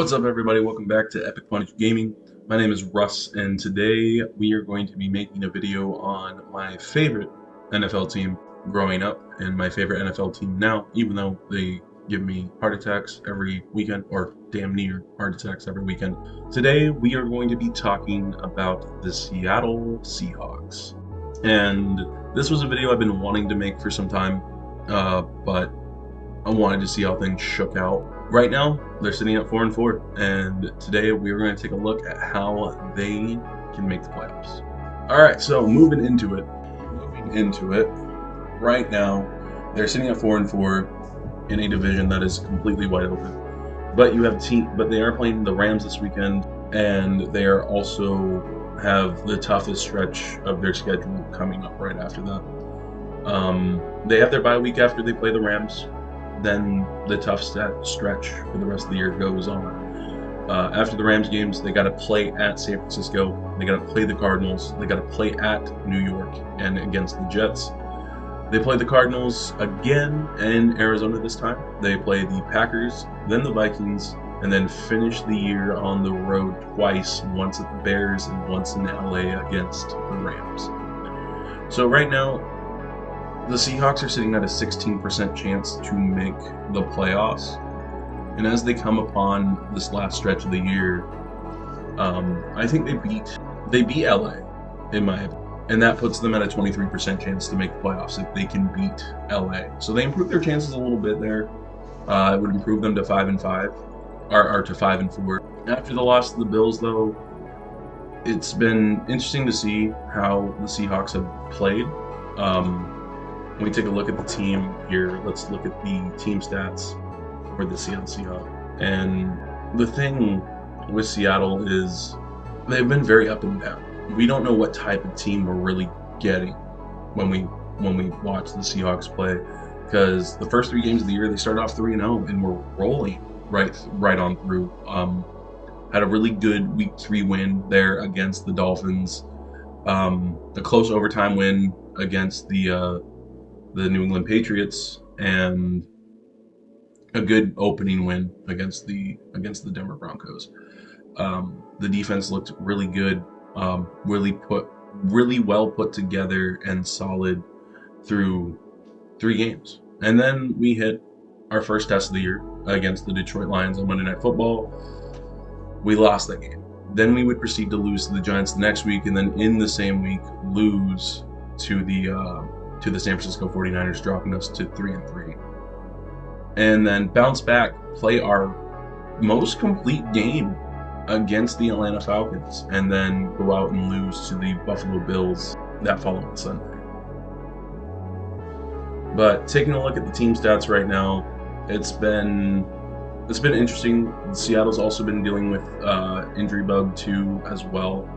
What's up, everybody? Welcome back to Pwnage Gaming. My name is Russ, and today we are going to be making a video on my favorite NFL team growing up and my favorite NFL team now, even though they give me heart attacks every weekend, or damn near heart attacks every weekend. Today we are going to be talking about the Seattle Seahawks. And this was a video I've been wanting to make for some time, but I wanted to see how things shook out. Right now, they're sitting at 4-4, and today we're going to take a look at how they can make the playoffs. All right, so moving into it, right now, they're sitting at 4-4 in a division that is completely wide open. But they are playing the Rams this weekend, and they are also have the toughest stretch of their schedule coming up right after that. They have their bye week after they play the Rams. Then the tough stretch for the rest of the year goes on. After the Rams games, they got to play at San Francisco. They got to play the Cardinals. They got to play at New York and against the Jets. They play the Cardinals again in Arizona this time. They play the Packers, then the Vikings, and then finish the year on the road twice, once at the Bears and once in LA against the Rams. So right now, the Seahawks are sitting at a 16% chance to make the playoffs. And as they come upon this last stretch of the year, I think they beat LA, in my opinion. And that puts them at a 23% chance to make the playoffs if they can beat LA. So they improved their chances a little bit there. It would improve them to 5-5, or to 5-4. After the loss to the Bills, though, it's been interesting to see how the Seahawks have played. When we take a look at the team here, let's look at the team stats for the Seattle Seahawks. And the thing with Seattle is they've been very up and down. We don't know what type of team we're really getting when we watch the Seahawks play, because the first 3 games of the year they started off 3-0 and were rolling right on through. Had a really good Week 3 win there against the Dolphins, a close overtime win against the New England Patriots, and a good opening win against the Denver Broncos. The defense looked really good, really well put together and solid through 3 games. And then we hit our first test of the year against the Detroit Lions on Monday Night Football. We lost that game. Then we would proceed to lose to the Giants the next week, and then in the same week lose to the San Francisco 49ers, dropping us to 3-3. And then bounce back, play our most complete game against the Atlanta Falcons, and then go out and lose to the Buffalo Bills that following Sunday. But taking a look at the team stats right now, it's been interesting. Seattle's also been dealing with injury bug too as well.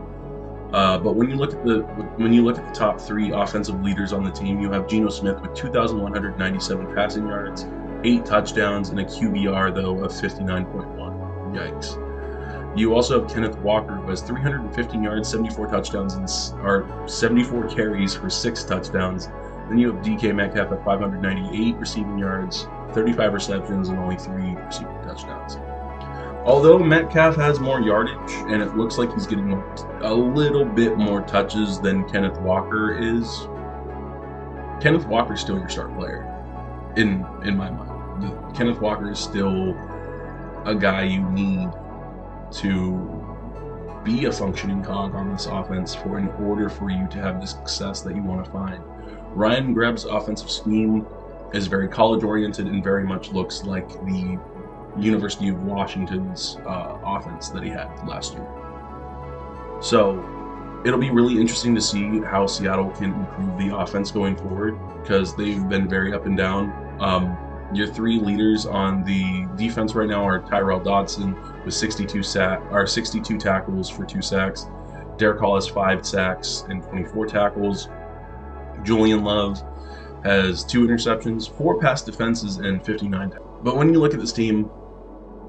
But when you look at the top 3 offensive leaders on the team, you have Geno Smith with 2,197 passing yards, 8 touchdowns, and a QBR though of 59.1. Yikes! You also have Kenneth Walker, who has 315 yards, 74 touchdowns, and 74 carries for 6 touchdowns. Then you have DK Metcalf at 598 receiving yards, 35 receptions, and only 3 receiving touchdowns. Although Metcalf has more yardage, and it looks like he's getting a little bit more touches than Kenneth Walker is, Kenneth Walker is still your star player, in my mind. Kenneth Walker is still a guy you need to be a functioning cog on this offense in order for you to have the success that you want to find. Ryan Grebb's offensive scheme is very college-oriented and very much looks like the University of Washington's offense that he had last year. So it'll be really interesting to see how Seattle can improve the offense going forward, because they've been very up and down. Your 3 leaders on the defense right now are Tyrell Dodson with 62 tackles for 2 sacks. Derek Hall has 5 sacks and 24 tackles. Julian Love has 2 interceptions, 4 pass defenses, and 59 tackles. But when you look at this team,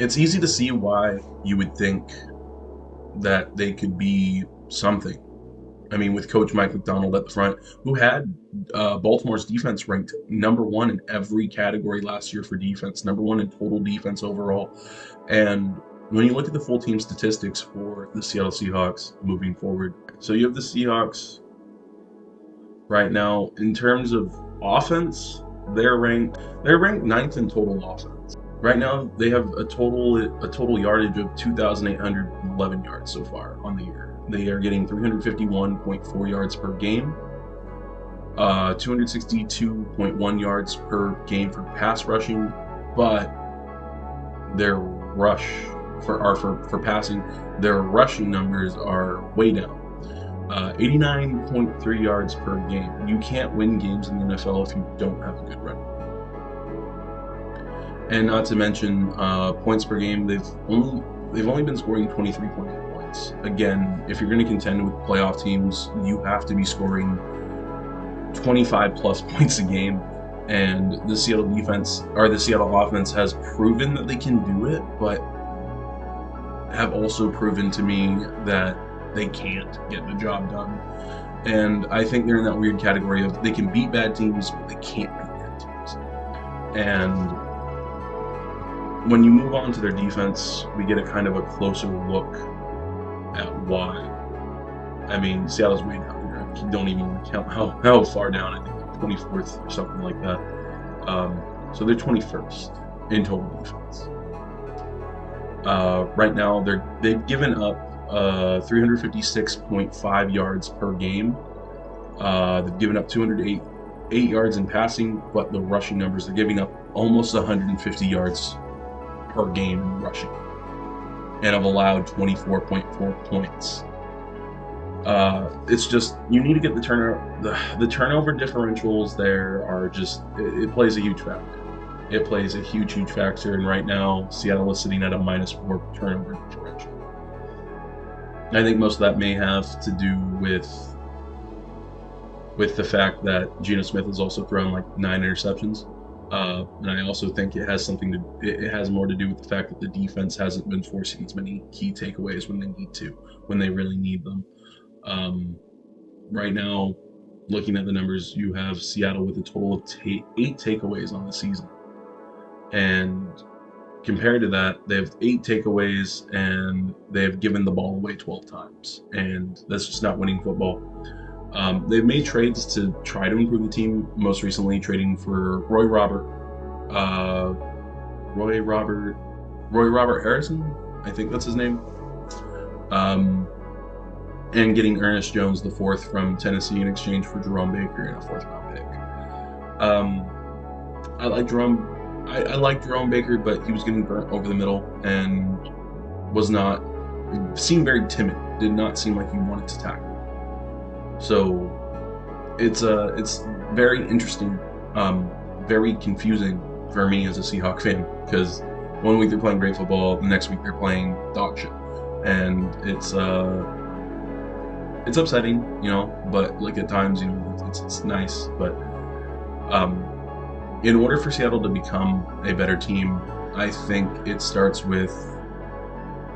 it's easy to see why you would think that they could be something. I mean, with Coach Mike McDonald at the front, who had Baltimore's defense ranked number 1 in every category last year for defense, number 1 in total defense overall. And when you look at the full team statistics for the Seattle Seahawks moving forward, so you have the Seahawks right now in terms of offense, they're ranked ninth in total offense. Right now, they have a total yardage of 2,811 yards so far on the year. They are getting 351.4 yards per game, 262.1 yards per game for pass rushing, but their for passing, their rushing numbers are way down. 89.3 yards per game. You can't win games in the NFL if you don't have a good run. And not to mention points per game. They've only been scoring 23.8 points. Again, if you're going to contend with playoff teams, you have to be scoring 25 plus points a game. And the Seattle offense has proven that they can do it, but have also proven to me that they can't get the job done. And I think they're in that weird category of they can beat bad teams, but they can't beat bad teams. And when you move on to their defense, we get a kind of a closer look at why. I mean, Seattle's way down there. You don't even want to count how far down. I think like 24th or something like that. So they're 21st in total defense. Right now, they've given up 356.5 yards per game. They've given up 208 yards in passing, but the rushing numbers, they're giving up almost 150 yards per game in rushing, and have allowed 24.4 points. It's just, you need to get the turnover differentials there are just, it plays a huge factor. It plays a huge factor, and right now, Seattle is sitting at a -4 turnover differential. I think most of that may have to do with the fact that Geno Smith has also thrown like 9 interceptions. And I also think it has more to do with the fact that the defense hasn't been forcing as many key takeaways when they need to, when they really need them. Right now, looking at the numbers, you have Seattle with a total of 8 takeaways on the season. And compared to that, they have 8 takeaways and they have given the ball away 12 times. And that's just not winning football. They've made trades to try to improve the team, most recently trading for Roy Robert Harrison, I think that's his name, and getting Ernest Jones IV from Tennessee in exchange for Jerome Baker and a 4th-round pick. I like Jerome Baker, but he was getting burnt over the middle and seemed very timid. Did not seem like he wanted to tackle. So it's very interesting, very confusing for me as a Seahawk fan, because one week they're playing great football, the next week they're playing dog shit, and it's upsetting, but like at times, it's nice. But in order for Seattle to become a better team, I think it starts with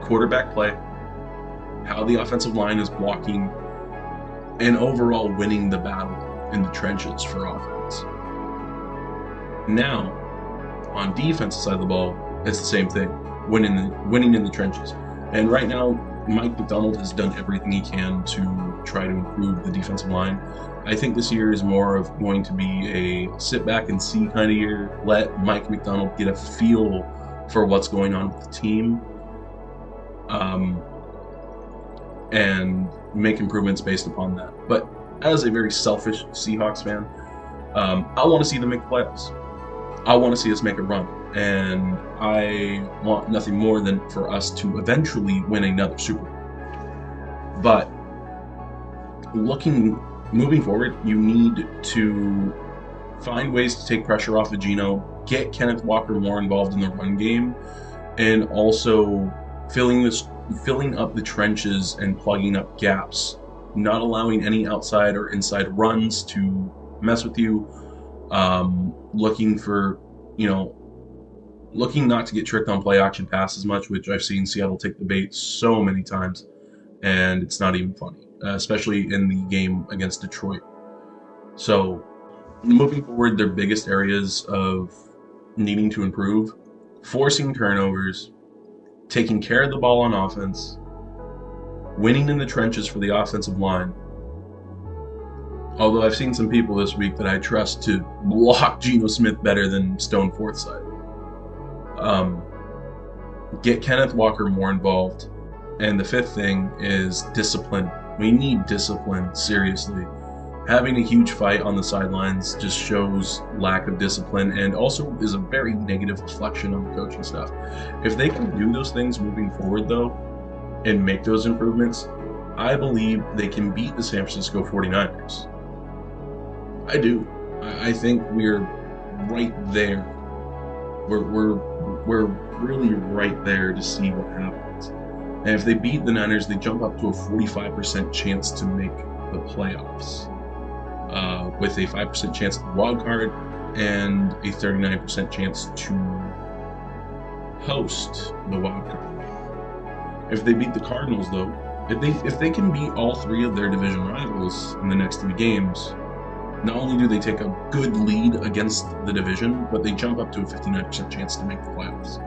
quarterback play, how the offensive line is blocking, and overall winning the battle in the trenches for offense. Now, on defensive side of the ball, it's the same thing, winning in the trenches. And right now, Mike McDonald has done everything he can to try to improve the defensive line. I think this year is more of going to be a sit back and see kind of year. Let Mike McDonald get a feel for what's going on with the team, and make improvements based upon that. But as a very selfish Seahawks fan, I want to see them make the playoffs. I want to see us make a run, and I want nothing more than for us to eventually win another Super Bowl. But moving forward, you need to find ways to take pressure off of Geno, get Kenneth Walker more involved in the run game, and also filling up the trenches and plugging up gaps, not allowing any outside or inside runs to mess with you, looking not to get tricked on play action pass as much, which I've seen Seattle take the bait so many times, and it's not even funny, especially in the game against Detroit. So moving forward, their biggest areas of needing to improve: forcing turnovers, taking care of the ball on offense, winning in the trenches for the offensive line. Although I've seen some people this week that I trust to block Geno Smith better than Stone Forsythe. Get Kenneth Walker more involved. And the fifth thing is discipline. We need discipline, seriously. Having a huge fight on the sidelines just shows lack of discipline and also is a very negative reflection on the coaching staff. If they can do those things moving forward, though, and make those improvements, I believe they can beat the San Francisco 49ers. I do. I think we're right there. We're really right there to see what happens. And if they beat the Niners, they jump up to a 45% chance to make the playoffs, with a 5% chance at the wild card and a 39% chance to host the wild card. If they beat the Cardinals, though, if they can beat all three of their division rivals in the next 3 games, not only do they take a good lead against the division, but they jump up to a 59% chance to make the playoffs.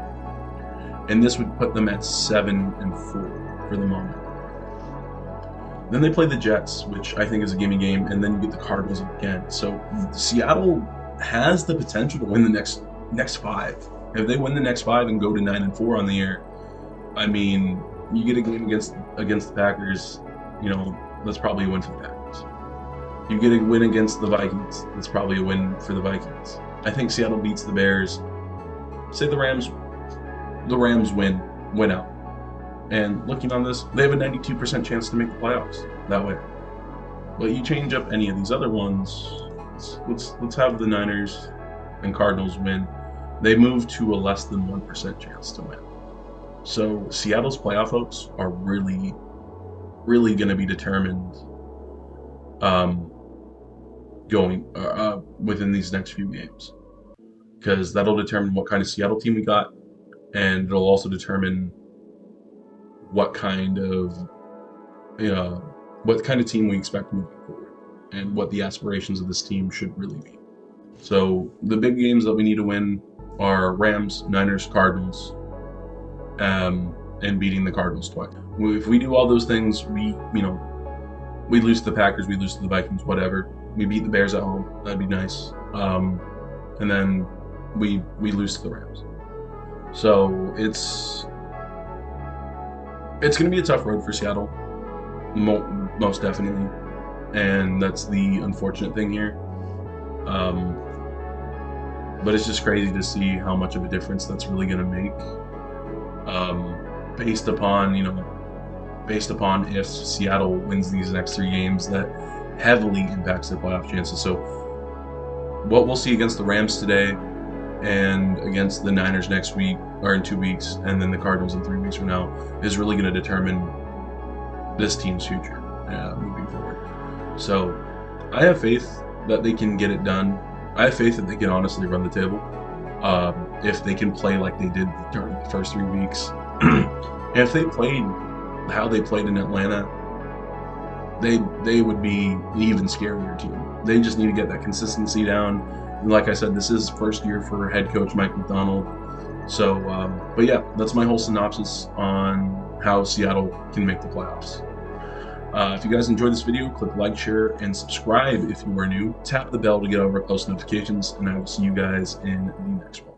And this would put them at 7-4 for the moment. Then they play the Jets, which I think is a gimme game, and then you get the Cardinals again. So Seattle has the potential to win the next 5. If they win the next 5 and go to 9-4 on the year, I mean, you get a game against the Packers, that's probably a win for the Packers. You get a win against the Vikings, that's probably a win for the Vikings. I think Seattle beats the Bears. Say the Rams win out. And looking on this, they have a 92% chance to make the playoffs that way. But you change up any of these other ones, let's have the Niners and Cardinals win. They move to a less than 1% chance to win. So Seattle's playoff hopes are really, really going to be determined going within these next few games, because that'll determine what kind of Seattle team we got, and it'll also determine what kind of team we expect moving forward and what the aspirations of this team should really be. So the big games that we need to win are Rams, Niners, Cardinals, and beating the Cardinals twice. If we do all those things, we lose to the Packers, we lose to the Vikings, whatever. We beat the Bears at home, that'd be nice. And then we lose to the Rams. So it's going to be a tough road for Seattle, most definitely, and that's the unfortunate thing here. But it's just crazy to see how much of a difference that's really going to make, based upon if Seattle wins these next 3 games, that heavily impacts their playoff chances. So what we'll see against the Rams today and against the Niners next week, or in 2 weeks, and then the Cardinals in 3 weeks from now, is really going to determine this team's future moving forward. So I have faith that they can get it done. I have faith that they can honestly run the table if they can play like they did during the first 3 weeks. And if they played how they played in Atlanta, they would be an even scarier team. They just need to get that consistency down. And like I said, this is first year for head coach Mike McDonald. So, but yeah, that's my whole synopsis on how Seattle can make the playoffs. If you guys enjoyed this video, click like, share, and subscribe if you are new. Tap the bell to get our post notifications, and I will see you guys in the next one.